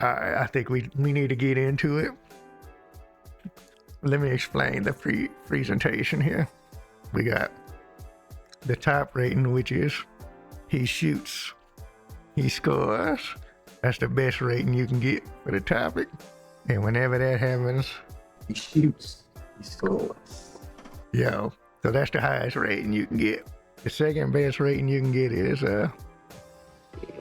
I think we need to get into it. Let me explain the presentation here. We got the top rating, which is he shoots, he scores. That's the best rating you can get for the topic. And whenever that happens, He shoots, he scores. yo, so that's the highest rating you can get. The second best rating you can get is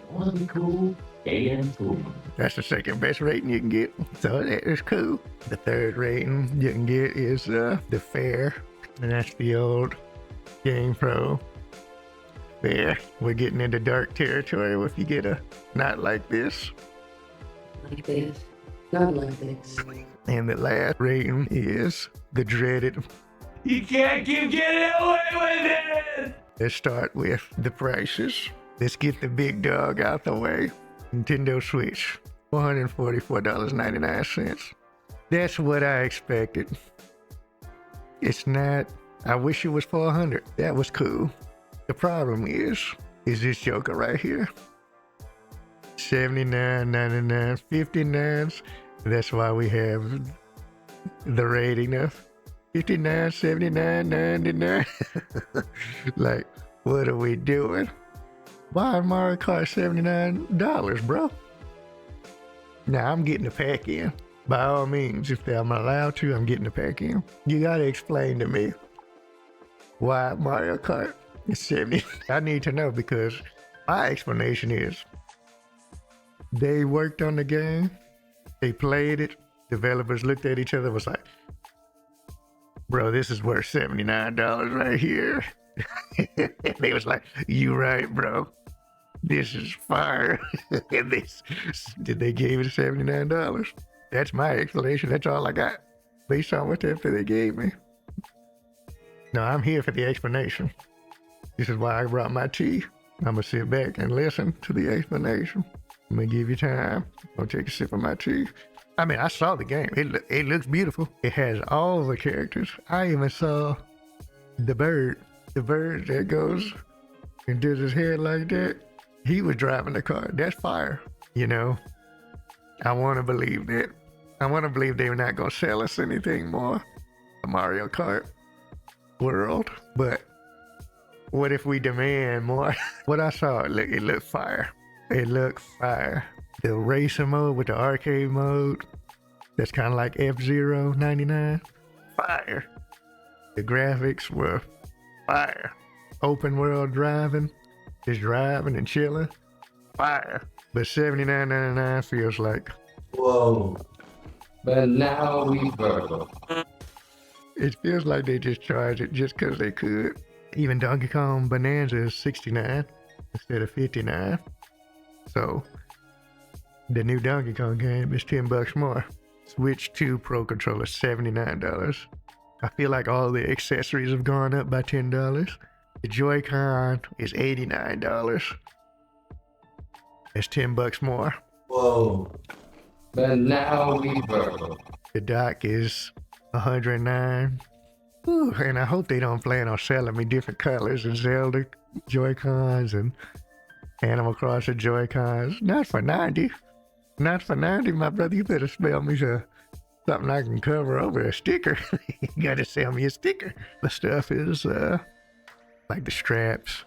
One cool and cool. that's the second best rating you can get. So that is cool. The third rating you can get is the fair, and that's the old Game Pro fair. We're getting into dark territory if you get a not like this. Like this, not like this. And the last rating is the dreaded. You can't keep getting away with it! Let's start with the prices. Let's get the big dog out the way. Nintendo Switch, $444.99. That's what I expected. It's not. I wish it was $400. That was cool. The problem is this joker right here. $79.99, $59. That's why we have the rating of $59, $79, $99. Like, what are we doing? Why Mario Kart $79, bro? Now I'm getting the pack in. By all means, if I'm allowed to, I'm getting the pack in. You gotta explain to me why Mario Kart is 70. I need to know, because my explanation is they worked on the game, they played it, developers looked at each other, was like, bro, this is worth $79 right here. And they was like, you right, bro. This is fire. And they gave it $79. That's my explanation. That's all I got based on what they gave me. No, I'm here for the explanation. This is why I brought my tea. I'm gonna sit back and listen to the explanation. I'm gonna give you time. I'm gonna take a sip of my tea. I mean, I saw the game. It looks beautiful. It has all the characters. I even saw the bird. The bird that goes and does his head like that. He was driving the car. That's fire. You know, I want to believe that. I want to believe they're not going to sell us anything more. The Mario Kart world. But what if we demand more? What I saw, it looked fire. It looked fire. The racing mode with the arcade mode, that's kind of like F-Zero 99. Fire. The graphics were fire. Open world driving, just driving and chilling. Fire. But $79.99 feels like, Whoa. But now we verbal. it feels like they just charged it just because they could. Even Donkey Kong Bonanza is $69 instead of $59. So the new Donkey Kong game is $10 more. Switch 2 Pro Controller, $79. I feel like all the accessories have gone up by $10. The Joy-Con is $89. That's $10 more. Whoa. But now we verbal. The dock is $109. Ooh, and I hope they don't plan on selling me different colors and Zelda Joy-Cons and Animal Crossing Joy-Cons. Not for $90. Not for $90, my brother. You better spell me something I can cover over a sticker. You gotta sell me a sticker. The stuff is like the straps,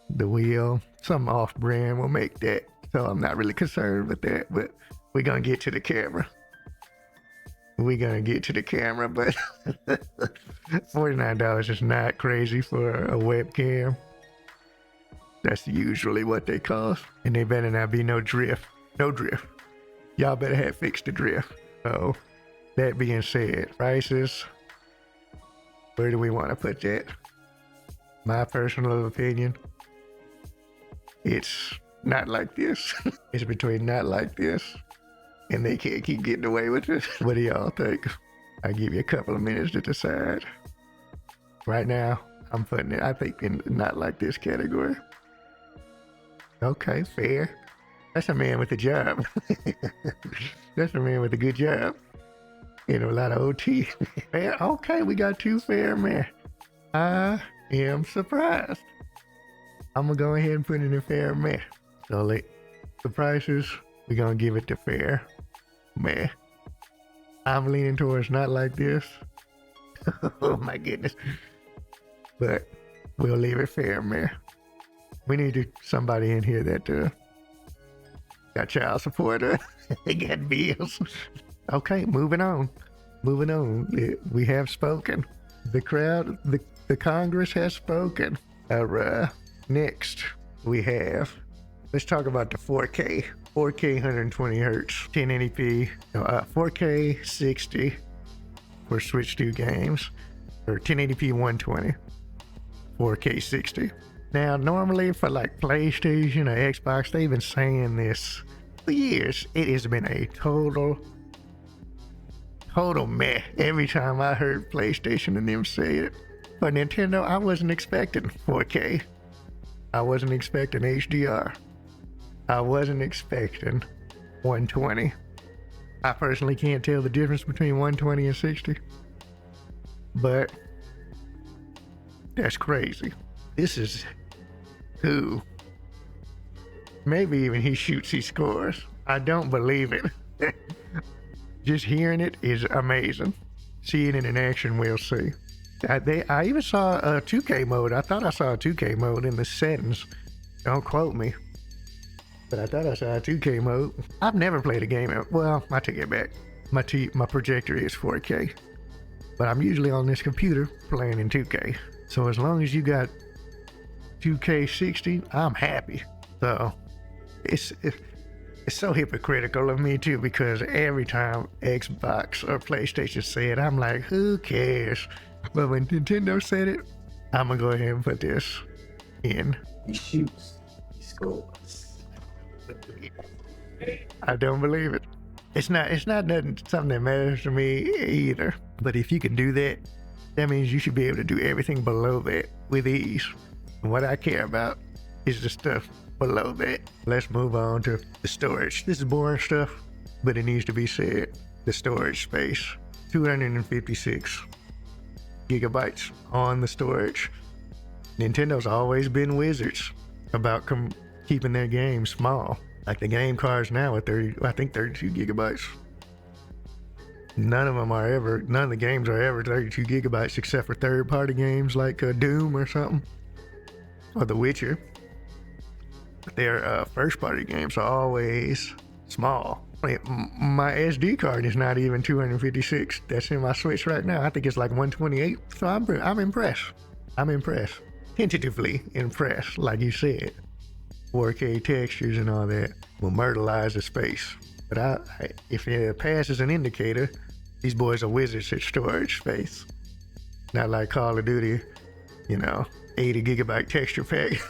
the wheel, some off-brand will make that. So I'm not really concerned with that, but we're gonna get to the camera. We're gonna get to the camera, but $49 is not crazy for a webcam. That's usually what they cost. And they better not be no drift. No drift. Y'all better have fixed the drift. So, that being said, prices, where do we want to put that? My personal opinion, it's not like this. It's between not like this, and they can't keep getting away with it. What do y'all think? I'll give you a couple of minutes to decide. Right now, I'm putting it, I think, in not like this category. Okay, fair. That's a man with a job. That's a man with a good job. You know, a lot of OT. Fair. Okay, we got two fair men. I am surprised. I'm gonna go ahead and put it in fair man. So the prices we're gonna give it to fair. Man, I'm leaning towards not like this. Oh my goodness. But we'll leave it fair, man. We need somebody in here that got child support. They got bills. Okay, moving on. Moving on. We have spoken. The crowd, the Congress has spoken. All right. Next, we have. Let's talk about the 4K. 4K 120 hertz, 1080p, 4K 60 for Switch 2 games, or 1080p 120, 4K 60. Now, normally for like PlayStation or Xbox, they've been saying this for years. It has been a total meh every time I heard PlayStation and them say it. For Nintendo, I wasn't expecting 4K. I wasn't expecting HDR. I wasn't expecting 120. I personally can't tell the difference between 120 and 60. But that's crazy. This is who. Maybe even he shoots, he scores. I don't believe it. Just hearing it is amazing. Seeing it in action, we'll see. I even saw a 2K mode. I thought I saw a 2K mode in the settings. Don't quote me. But I thought I saw a 2K mode. I've never played a game. Well, I take it back. My projector is 4K. But I'm usually on this computer playing in 2K. So as long as you got 2K 60, I'm happy. So it's so hypocritical of me too, because every time Xbox or PlayStation say it, I'm like, who cares? But when Nintendo said it, I'm gonna go ahead and put this in. He shoots, he scores. I don't believe it. It's not something that matters to me either. But if you can do that, that means you should be able to do everything below that with ease. And what I care about is the stuff below that. Let's move on to the storage. This is boring stuff, but it needs to be said. The storage space, 256 gigabytes on the storage. Nintendo's always been wizards about keeping their games small. Like the game cards now at 32 gigabytes. None of the games are ever 32 gigabytes except for third-party games like Doom or something, or The Witcher. But their first-party games are always small. My SD card is not even 256. That's in my Switch right now. I think it's like 128. So I'm impressed. I'm impressed. Tentatively impressed, like you said. 4K textures and all that will myrtleize the space. But if it passes an indicator, these boys are wizards at storage space. Not like Call of Duty, 80 gigabyte texture pack.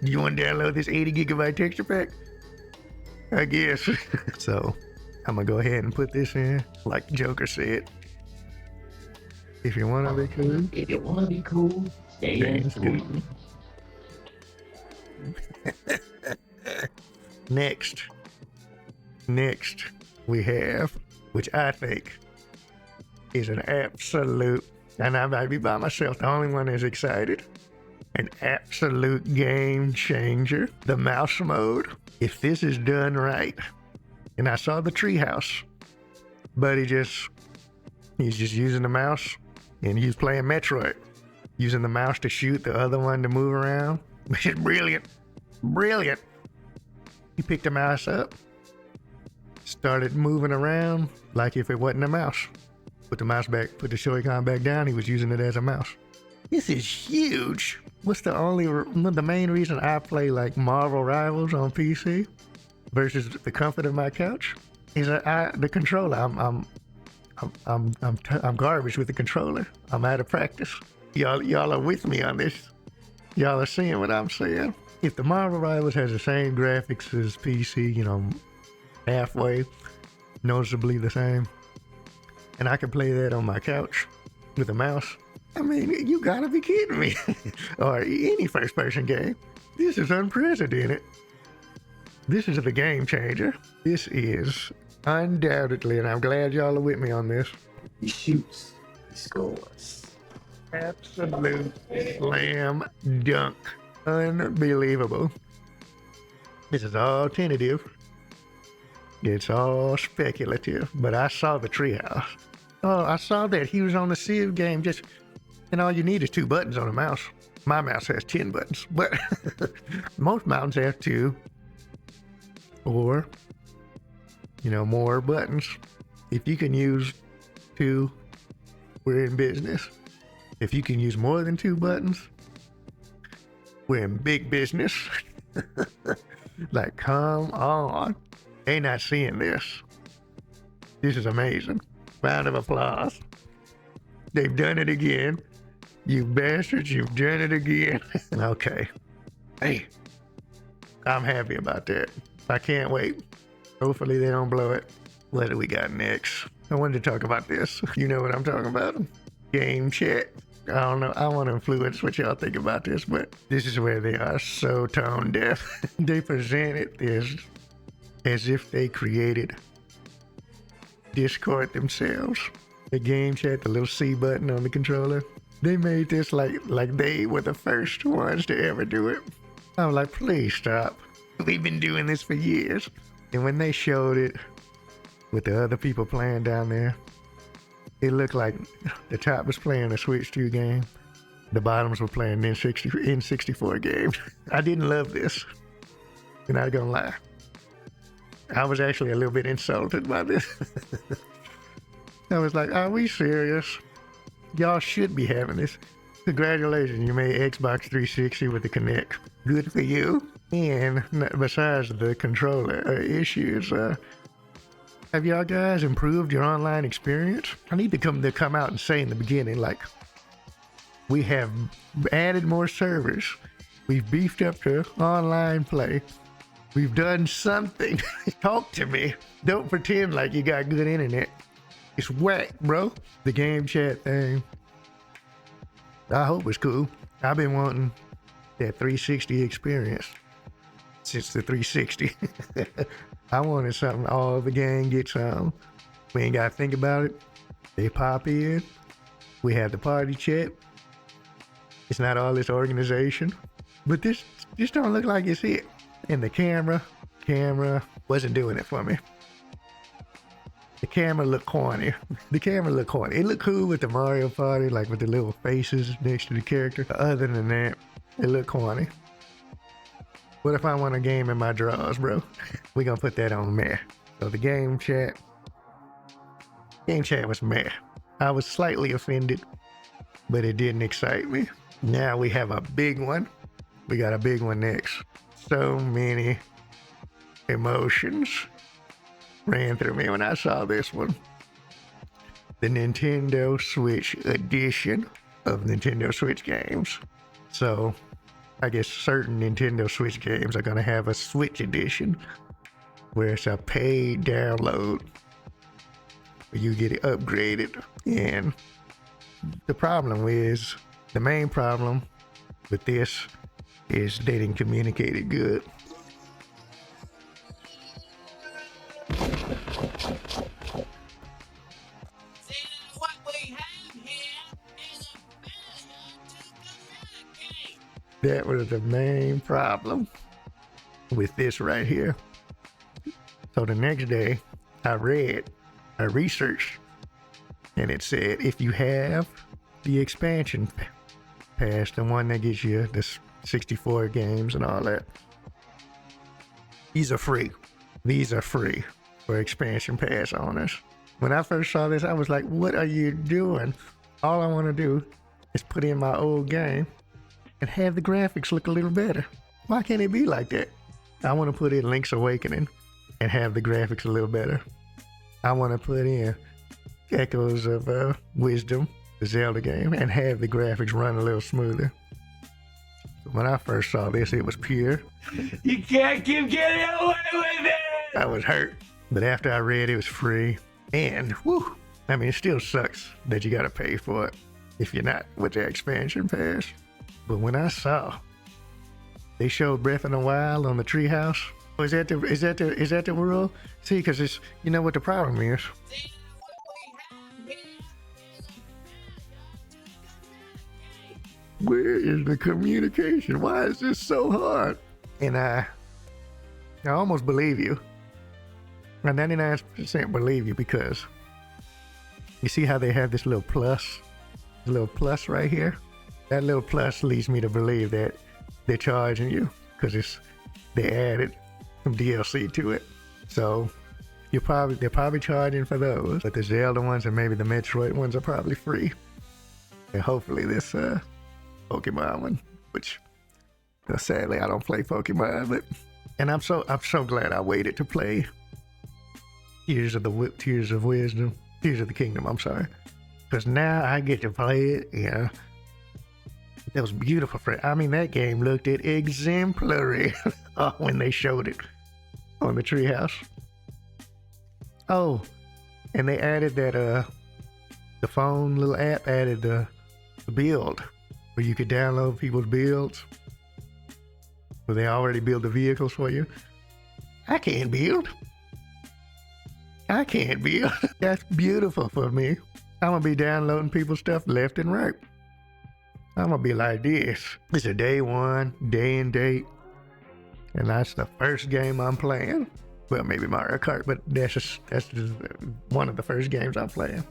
Do you want to download this 80 gigabyte texture pack? I guess. So I'm gonna go ahead and put this in, like Joker said. If you want to be cool. If you want to be cool, stay in school. Next, we have, which I think is an absolute, and I might be by myself, the only one that's excited, an absolute game changer, the mouse mode. If this is done right, and I saw the treehouse, but he's just using the mouse, and he's playing Metroid, using the mouse to shoot, the other one to move around, which is brilliant. He picked the mouse up, started moving around like if it wasn't a mouse. Put the mouse back, put the Joy-Con back down, he was using it as a mouse. This is huge. What's the main reason I play like Marvel Rivals on PC versus the comfort of my couch is the controller. I'm garbage with the controller. I'm out of practice. Y'all are with me on this. Y'all are seeing what I'm saying. If the Marvel Rivals has the same graphics as PC, halfway, noticeably the same, and I can play that on my couch with a mouse, I mean, you gotta be kidding me. Or any first-person game. This is unprecedented. This is the game changer. This is undoubtedly, and I'm glad y'all are with me on this. He shoots, he scores. Absolute slam dunk. Unbelievable. This is all tentative. It's all speculative, but I saw the treehouse. Oh, I saw that he was on the Civ game just, and all you need is 2 buttons on a mouse. My mouse has 10 buttons, but most mountains have 2 or, more buttons. If you can use 2, we're in business. If you can use more than 2 buttons, we're in big business. Like, come on. They not seeing this. This is amazing. Round of applause. They've done it again. You bastards, you've done it again. Okay. Hey, I'm happy about that. I can't wait. Hopefully they don't blow it. What do we got next? I wanted to talk about this. You know what I'm talking about. Game chat. I don't know. I want to influence what y'all think about this, but this is where they are so tone deaf. They present it as if they created Discord themselves. The game chat, the little C button on the controller. They made this like they were the first ones to ever do it. I'm like, please stop. We've been doing this for years. And when they showed it with the other people playing down there, it looked like the top was playing a Switch 2 game. The bottoms were playing N64 games. I didn't love this. You're not gonna lie. I was actually a little bit insulted by this. I was like, are we serious? Y'all should be having this. Congratulations, you made Xbox 360 with the Kinect. Good for you. And besides the controller issues, have y'all guys improved your online experience? I need to come out and say in the beginning, like, we have added more servers. We've beefed up the online play. We've done something. Talk to me. Don't pretend like you got good internet. It's whack, bro. The game chat thing, I hope it's cool. I've been wanting that 360 experience since the 360. I wanted something all the gang gets on. We ain't gotta think about it. They pop in. We have the party chat. It's not all this organization. But this don't look like it's it. And the camera wasn't doing it for me. The camera looked corny. It looked cool with the Mario Party, like with the little faces next to the character. Other than that, it looked corny. What if I want a game in my drawers, bro? We gonna put that on meh. So the game chat was meh. I was slightly offended, but it didn't excite me. Now we have a big one. We got a big one next. So many emotions ran through me when I saw this one. The Nintendo Switch edition of Nintendo Switch games. So I guess certain Nintendo Switch games are gonna have a Switch edition where it's a paid download where you get it upgraded. And the main problem with this is they didn't communicate it good. What we have here is a failure to communicate. That was the main problem with this right here. So the next day, I researched, and it said if you have the expansion pass, the one that gives you the 64 games and all that, these are free. These are free for expansion pass owners. When I first saw this, I was like, what are you doing? All I want to do is put in my old game and have the graphics look a little better. Why can't it be like that? I want to put in Link's Awakening and have the graphics a little better. I want to put in Echoes of Wisdom, the Zelda game, and have the graphics run a little smoother. When I first saw this, it was pure. You can't keep getting away with it! I was hurt. But after I read it was free. And, whew, I mean, it still sucks that you gotta pay for it if you're not with the expansion pass. But when I saw they showed Breath of the Wild on the treehouse, is that the world? See, because it's, you know what the problem is? Where is the communication? Why is this so hard? And I almost believe you. I 99% believe you, because you see how they have this little plus right here? That little plus leads me to believe that they're charging you, because they added some DLC to it. So they're probably charging for those, but the Zelda ones and maybe the Metroid ones are probably free. And hopefully this Pokemon one, which sadly I don't play Pokemon, and I'm so glad I waited to play Tears of the Kingdom. I'm sorry, because now I get to play it. Yeah, that was beautiful. I mean, that game looked exemplary when they showed it on the treehouse. Oh, and they added that the phone little app added the build, where you could download people's builds, where they already build the vehicles for you. I can't build. That's beautiful for me. I'm gonna be downloading people's stuff left and right. I'm gonna be like this. It's a day one, day and date, and that's the first game I'm playing. Well, maybe Mario Kart, but that's just one of the first games I'm playing.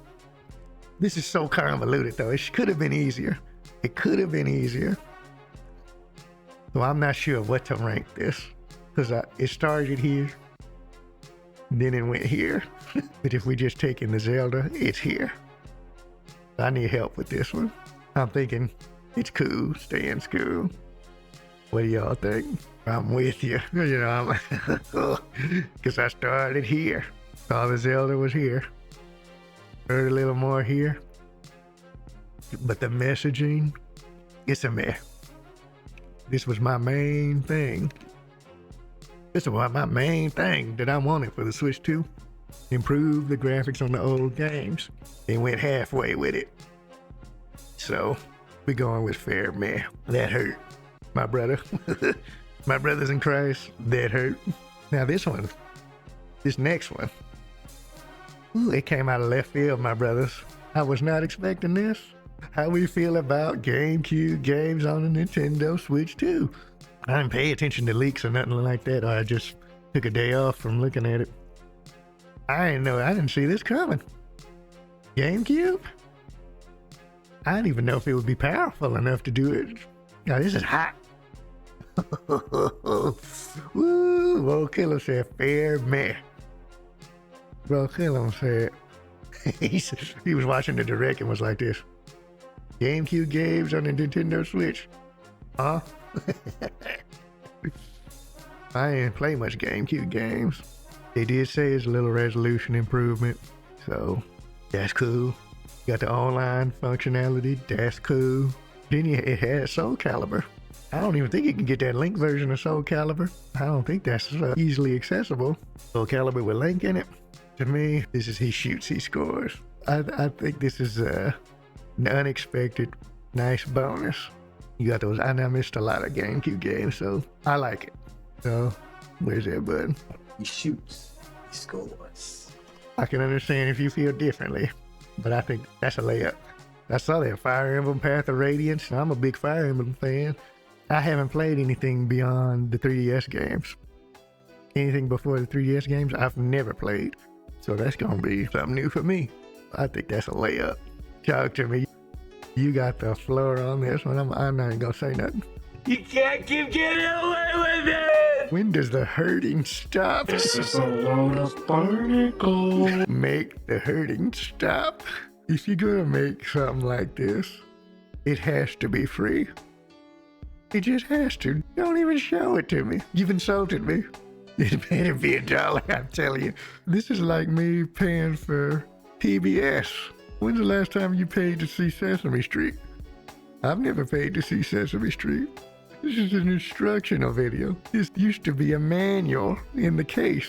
This is so convoluted, though. It could have been easier. So I'm not sure what to rank this, because it started here, then it went here. But if we just take in the Zelda, it's here. I need help with this one. I'm thinking it's cool, staying cool. What do y'all think? I'm with you. You know, because I started here. All the Zelda was here. Heard a little more here. But the messaging, it's a mess. This was my main thing. This is my main thing that I wanted for the Switch 2. Improve the graphics on the old games. They went halfway with it. So, we're going with fair meh. That hurt. My brother. My brothers in Christ, that hurt. Now this next one. Ooh, it came out of left field, my brothers. I was not expecting this. How we feel about GameCube games on the Nintendo Switch 2. I didn't pay attention to leaks or nothing like that. Or I just took a day off from looking at it. I didn't see this coming. GameCube? I didn't even know if it would be powerful enough to do it. Now this is hot. Woo! Bro Killer said fair meh. Bro Killer said he was watching the direct and was like this. GameCube games on the Nintendo Switch. Huh? I didn't play much GameCube games. They did say it's a little resolution improvement, so that's cool. Got the online functionality, that's cool. Then it has Soul Calibur. I don't even think you can get that Link version of Soul Calibur. I don't think that's easily accessible. Soul Calibur with Link in it. To me, this is he shoots, he scores. I think this is an unexpected nice bonus. You got those, and I missed a lot of GameCube games, so I like it. So, where's that button? He shoots, he scores. I can understand if you feel differently, but I think that's a layup. I saw that Fire Emblem Path of Radiance. I'm a big Fire Emblem fan. I haven't played anything beyond the 3DS games. Anything before the 3DS games, I've never played. So that's going to be something new for me. I think that's a layup. Talk to me. You got the floor on this one. I'm not even going to say nothing. You can't keep getting away with it! When does the hurting stop? This is a load of barnacles. Make the hurting stop. If you're going to make something like this, it has to be free. It just has to. Don't even show it to me. You've insulted me. It better be $1, I'm telling you. This is like me paying for PBS. When's the last time you paid to see Sesame Street? I've never paid to see Sesame Street. This is an instructional video. This used to be a manual in the case.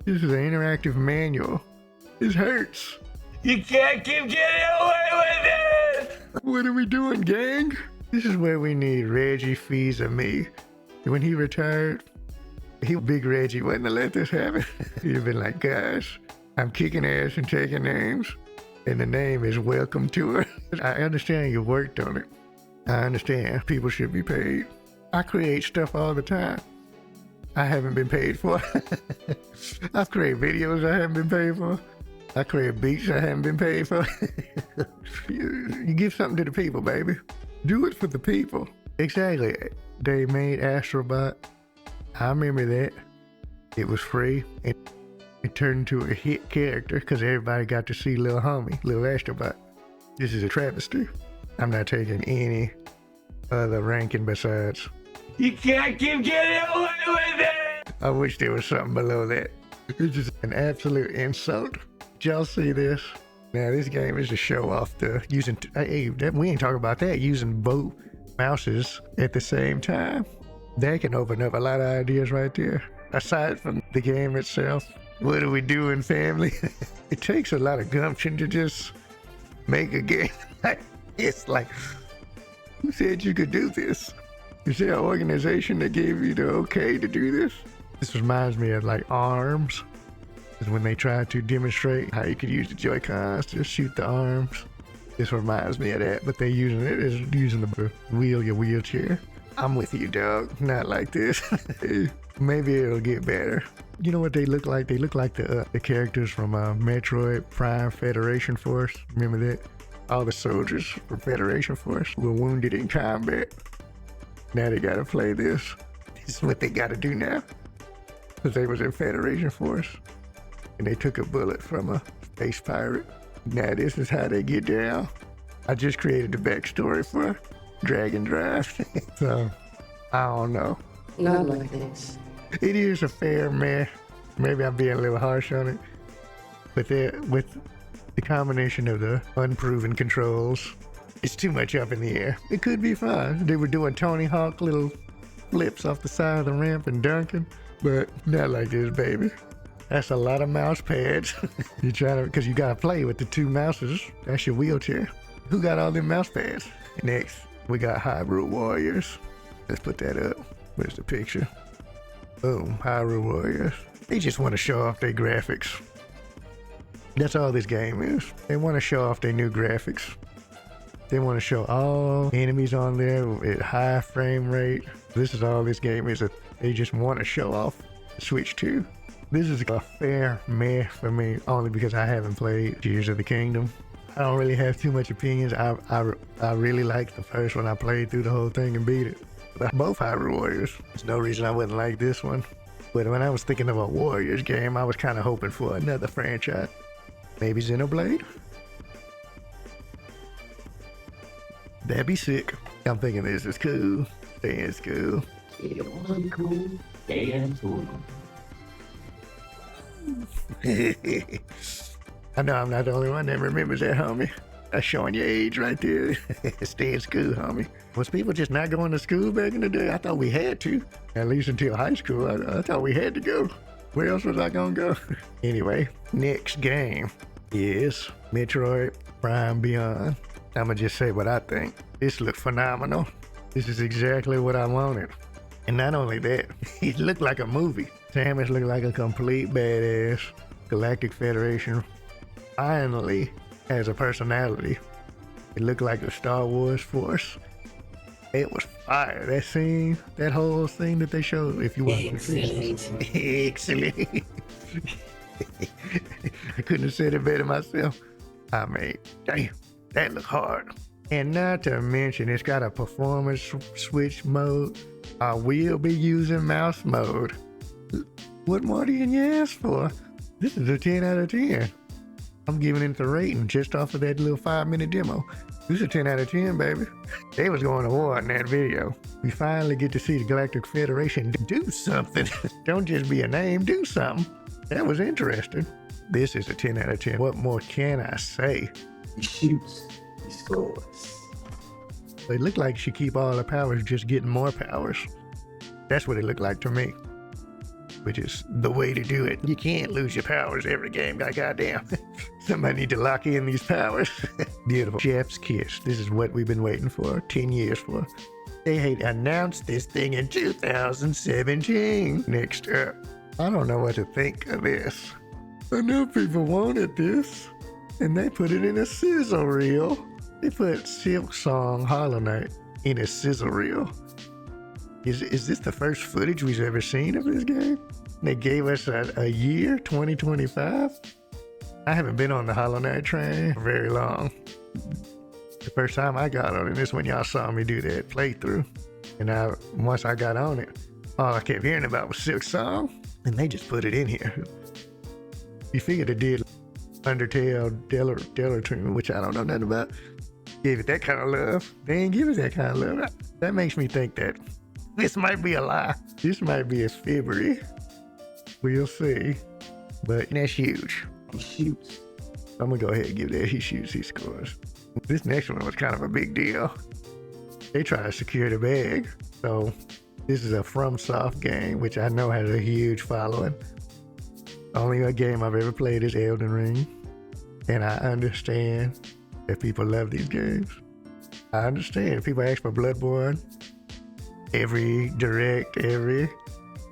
This is an interactive manual. This hurts. You can't keep getting away with it! What are we doing, gang? This is where we need Reggie Fils-Aimé. When he retired, Big Reggie wouldn't have let this happen. He'd have been like, guys, I'm kicking ass and taking names, and the name is Welcome to Her. I understand you worked on it. I understand people should be paid. I create stuff all the time. I haven't been paid for. I've created videos I haven't been paid for. I create beats I haven't been paid for. You give something to the people, baby. Do it for the people. Exactly. They made Astrobot. I remember that. It was free. It turned into a hit character because everybody got to see Lil Homie, Lil Astrobot. This is a travesty. I'm not taking any other ranking besides. You can't keep getting away with it! I wish there was something below that. It's just an absolute insult. Did y'all see this? Now this game is to show off the using. Hey, we ain't talking about that. Using both mouses at the same time. That can open up a lot of ideas right there. Aside from the game itself, what are we doing, family? It takes a lot of gumption to just make a game. It's like, who said you could do this? Is there an organization that gave you the okay to do this? This reminds me of like ARMS. Is when they tried to demonstrate how you could use the Joy-Cons to shoot the arms. This reminds me of that, but they're using it as using the wheel your wheelchair. I'm with you, dog. Not like this. Maybe it'll get better. You know what they look like? They look like the characters from Metroid Prime Federation Force. Remember that? All the soldiers from Federation Force were wounded in combat. Now they gotta play this. This is what they gotta do now. Because they was in Federation Force. And they took a bullet from a space pirate. Now this is how they get down. I just created the backstory for Dragon Drive. So, I don't know. Not like this. It is a fair meh. Maybe I'm being a little harsh on it. But with the combination of the unproven controls, it's too much up in the air. It could be fun. They were doing Tony Hawk little flips off the side of the ramp and dunking. But not like this, baby. That's a lot of mouse pads. You try to, because you gotta play with the two mouses. That's your wheelchair. Who got all them mouse pads? Next, we got Hyrule Warriors. Let's put that up. Where's the picture? Boom, Hyrule Warriors. They just want to show off their graphics. That's all this game is. They want to show off their new graphics. They want to show all enemies on there at high frame rate. This is all this game is. They just want to show off Switch 2. This is a fair meh for me, only because I haven't played Tears of the Kingdom. I don't really have too much opinions. I really liked the first one. I played through the whole thing and beat it. But both Hyrule Warriors. There's no reason I wouldn't like this one. But when I was thinking of a Warriors game, I was kind of hoping for another franchise. Maybe Xenoblade? That'd be sick. I'm thinking this is cool. It's cool. It was cool. Damn cool. I know I'm not the only one that remembers that, homie. That's showing your age right there. Stay in school, homie. Was people just not going to school back in the day? I thought we had to. At least until high school, I thought we had to go. Where else was I gonna go? Anyway, next game is Metroid Prime Beyond. I'ma just say what I think. This looked phenomenal. This is exactly what I wanted. And not only that, it looked like a movie. Samus looked like a complete badass. Galactic Federation finally has a personality. It looked like the Star Wars Force. It was fire. That scene, that whole thing that they showed, if you watch Excellent. Excellent. I couldn't have said it better myself. I mean, damn, that looked hard. And not to mention, it's got a performance switch mode. I will be using mouse mode. What more do you ask for? This is a 10 out of 10. I'm giving it the rating just off of that little 5-minute demo. This is a 10 out of 10, baby. They was going to war in that video. We finally get to see the Galactic Federation do something. Don't just be a name, do something. That was interesting. This is a 10 out of 10. What more can I say? He shoots, he scores. It looked like she keep all her powers, just getting more powers. That's what it looked like to me. Which is the way to do it. You can't lose your powers every game, goddamn. Somebody need to lock in these powers. Beautiful. Chef's kiss. This is what we've been waiting for, 10 years for. They had announced this thing in 2017. Next up, I don't know what to think of this. I know people wanted this, and they put it in a sizzle reel. They put Silk Song Hollow Knight in a sizzle reel. Is this the first footage we've ever seen of this game? They gave us a year, 2025. I haven't been on the Hollow Knight train for very long. The first time I got on it is when y'all saw me do that playthrough. And once I got on it, all I kept hearing about was Silk Song, and they just put it in here. You figured it did Undertale, Deltarune, which I don't know nothing about. Gave it that kind of love. They ain't give us that kind of love. That makes me think that this might be a lie. This might be a fibbery. We'll see. But that's huge. He shoots. I'm gonna go ahead and give that he shoots, he scores. This next one was kind of a big deal. They try to secure the bag. So this is a FromSoft game, which I know has a huge following. Only a game I've ever played is Elden Ring. And I understand that people love these games. I understand. People ask for Bloodborne. Every Direct, every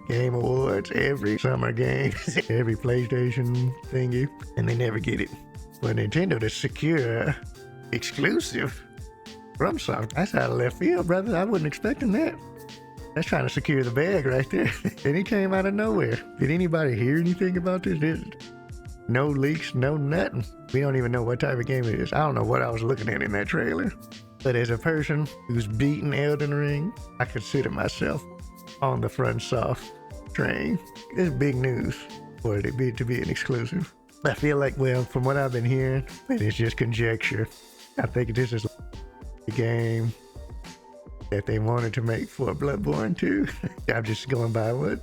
Game Awards, every Summer Games, every PlayStation thingy, and they never get it. For Nintendo to secure exclusive FromSoft, that's out of left field, brother. I wasn't expecting that. That's trying to secure the bag right there. And it came out of nowhere. Did anybody hear anything about this? No leaks, no nothing. We don't even know what type of game it is. I don't know what I was looking at in that trailer. But as a person who's beaten Elden Ring, I consider myself on the FromSoft train. It's big news for it to be an exclusive. I feel like, well, from what I've been hearing, it's just conjecture. I think this is the game that they wanted to make for Bloodborne 2. I'm just going by what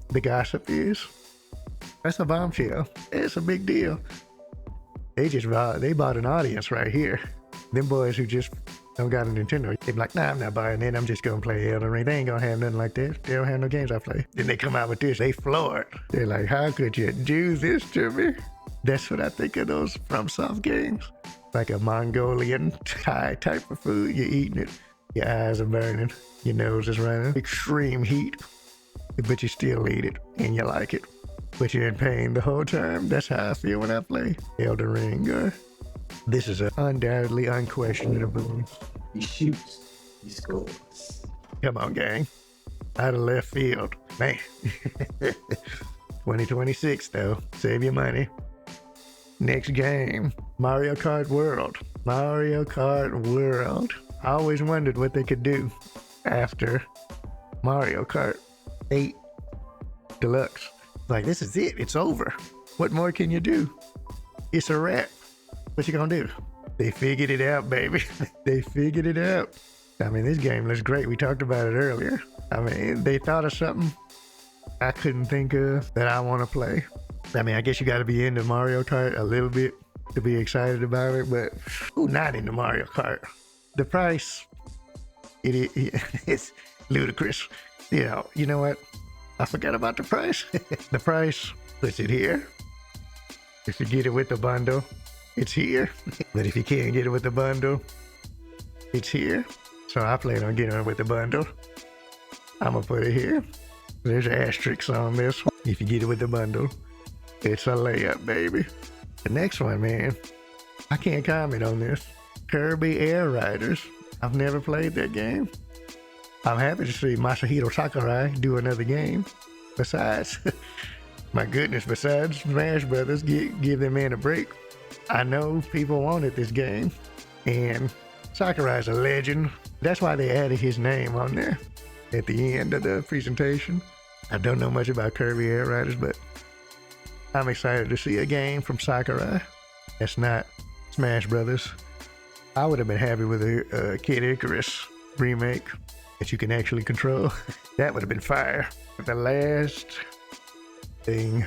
the gossip is. That's a bombshell. It's a big deal. They bought an audience right here. Them boys who just don't got a Nintendo, they be like, nah, I'm not buying it. I'm just gonna play Elden Ring. They ain't gonna have nothing like that. They don't have no games I play. Then they come out with this. They floored. They're like, how could you do this to me? That's what I think of those FromSoft games. Like a Mongolian Thai type of food. You're eating it. Your eyes are burning. Your nose is running. Extreme heat. But you still eat it. And you like it. But you're in pain the whole time. That's how I feel when I play Elden Ring. This is an undoubtedly unquestionable. He shoots. He scores. Come on, gang. Out of left field. Man. 2026, though. Save your money. Next game. Mario Kart World. Mario Kart World. I always wondered what they could do after Mario Kart 8 Deluxe. Like, this is it. It's over. What more can you do? It's a wrap. What you gonna do? They figured it out, baby. They figured it out. I mean, this game looks great. We talked about it earlier. I mean, they thought of something I couldn't think of that I want to play. I mean, I guess you got to be into Mario Kart a little bit to be excited about it, but who not into Mario Kart? The price, it's ludicrous. You know what? I forgot about the price. The price puts it here. If you get it with the bundle, it's here. But if you can't get it with the bundle, it's here. So I plan on getting it with the bundle. I'm gonna put it here. There's asterisks on this one. If you get it with the bundle, it's a layup, baby. The next one, man, I can't comment on this. Kirby Air Riders. I've never played that game. I'm happy to see Masahiro Sakurai do another game. Besides, my goodness, besides Smash Brothers, give that man a break. I know people wanted this game, and Sakurai's a legend. That's why they added his name on there at the end of the presentation. I don't know much about Kirby Air Riders, but I'm excited to see a game from Sakurai. That's not Smash Brothers. I would have been happy with a Kid Icarus remake that you can actually control. That would have been fire. The last thing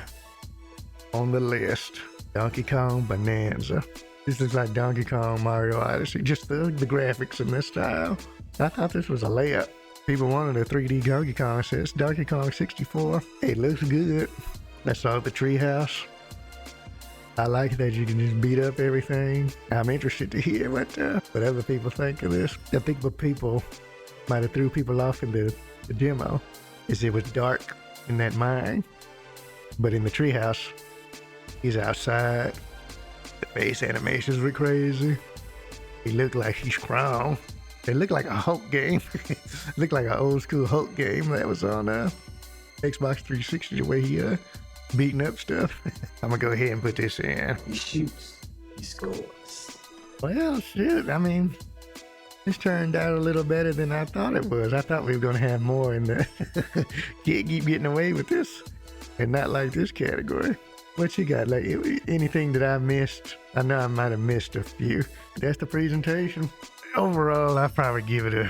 on the list, Donkey Kong Bonanza. This looks like Donkey Kong Mario Odyssey, just the graphics and the style. I thought this was a layup. People wanted a 3D Donkey Kong, says Donkey Kong 64. It looks good. I saw the treehouse. I like that you can just beat up everything. I'm interested to hear what other people think of this. I think what people might have threw people off in the demo is it was dark in that mine, but in the treehouse, he's outside. The face animations were crazy. He looked like he's strong. It looked like a Hulk game. Looked like an old school Hulk game that was on Xbox 360, the way he beating up stuff. I'm gonna go ahead and put this in. He shoots. He scores. Well, shit. I mean, this turned out a little better than I thought it was. I thought we were gonna have more in the keep getting away with this, and not like this category. What you got? Like anything that I missed? I know I might have missed a few. That's the presentation. Overall, I probably give it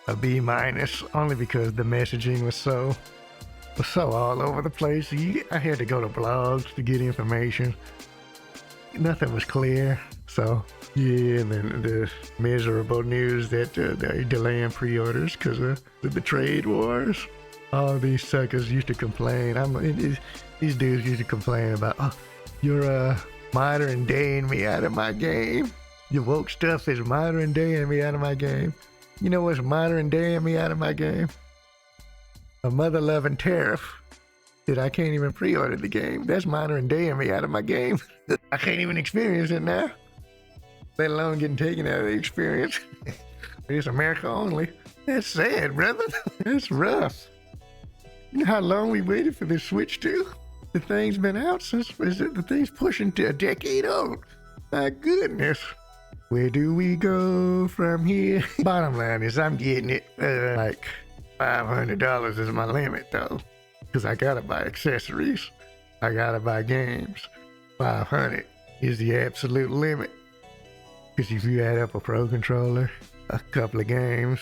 a B minus, only because the messaging was so all over the place. I had to go to blogs to get information. Nothing was clear. So yeah, and then the miserable news that they're delaying pre-orders because of the trade wars. All these suckers used to complain. These dudes used to complain about, oh, you're modern daying me out of my game. Your woke stuff is modern daying me out of my game. You know what's modern daying me out of my game? A mother-loving tariff that I can't even pre-order the game. That's modern daying me out of my game. I can't even experience it now, let alone getting taken out of the experience. It's America only. That's sad, brother. That's rough. You know how long we waited for this Switch too? The thing's been out since, the thing's pushing to a decade old. My goodness. Where do we go from here? Bottom line is I'm getting it. Like $500 is my limit though. Because I gotta buy accessories. I gotta buy games. 500 is the absolute limit. Because if you add up a Pro Controller, a couple of games,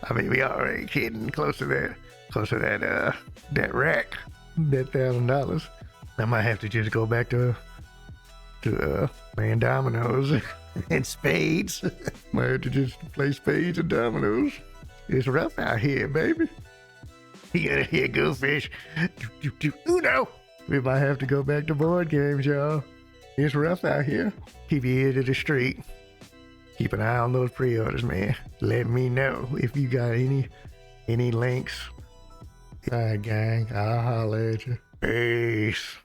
I mean, we already getting close to that rack, that $1,000. I might have to just go back to playing dominoes and spades. Might have to just play spades and dominoes. It's rough out here, baby. You gotta hear go fish. Uno. We might have to go back to board games, y'all. It's rough out here. Keep your ear to the street. Keep an eye on those pre-orders, man. Let me know if you got any links. All right, gang. I'll holler at you. Peace.